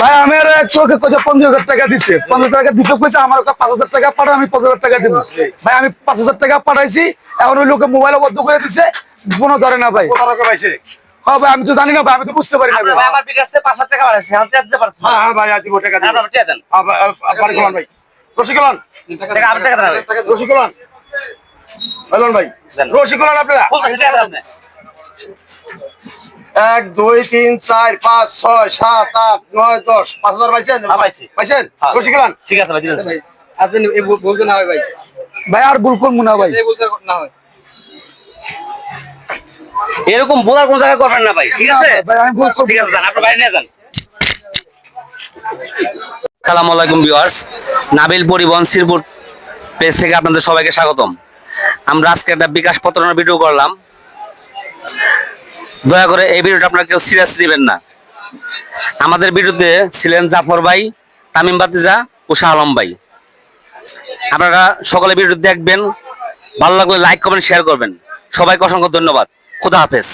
ভাই আমার এক চোখে কইছে 50,000 টাকা দিছে, 50,000 টাকা দিছে কইছে আমার ওকে 5,000 টাকা পাঠাও, আমি 5,000 টাকা দিব। ভাই আমি 5,000 টাকা পাঠাইছি, এখন ওই লোকে মোবাইল বন্ধ করে দিছে, ফোনও ধরে না ভাই। কত টাকা পাইছে? হ্যাঁ ভাই আমি তো জানি না ভাই, আমি তো বুঝতে পারি না ভাই। ভাই আমার বিকাশ থেকে 5,000 টাকা বাড়াইছে, হাতে দিতে পারছো। হ্যাঁ হ্যাঁ ভাই আজ দিব টাকা দিব। আপনারা টিয়া দেন। বাড়ি কোলান ভাই, রসিকলান টাকা আমার টাকা দেন ভাই। রসিকলান বলুন ভাই, দেন। রসিকলান আপনারা ফুল কাছে টাকা দেন আপনি। 1 2 3 4 5 6 7 8 9 10 5,000 পাইছেন? হ্যাঁ, পাইছি। পাইছেন হ্যাঁ। রসিকলান? ঠিক আছে ভাই, দিলেন। বলতে না হয় ভাই, ভাই আর ভুল করবো না ভাই। বলতে না হয়। এরকম বোলার কোন জায়গায় করবেন না ভাই, ঠিক আছে? ভাই আমি ভুল করবো ঠিক আছে, যান আপনার বাইরে নিয়ে যান। আসসালামু আলাইকুম ভিউয়ার্স, নাবিল পরিবহন শ্রীপুর পেজ থেকে আপনাদের সবাইকে স্বাগতম। আমরা আজকে একটা বিকাশ প্রতারণার ভিডিও করলাম। দয়া করে এই ভিডিওটা আপনারা কেউ সিরিয়াস নেবেন না। আমাদের ভিডিওতে ছিলেন জাফর ভাই, তামিম বাতিজা ও শাহ আলম ভাই। আপনারা সকলে ভিডিও দেখবেন, ভালো লাগলে লাইক কমেন্ট শেয়ার করবেন। সবাইকে অসংখ্য ধন্যবাদ। খুদা হাফেজ।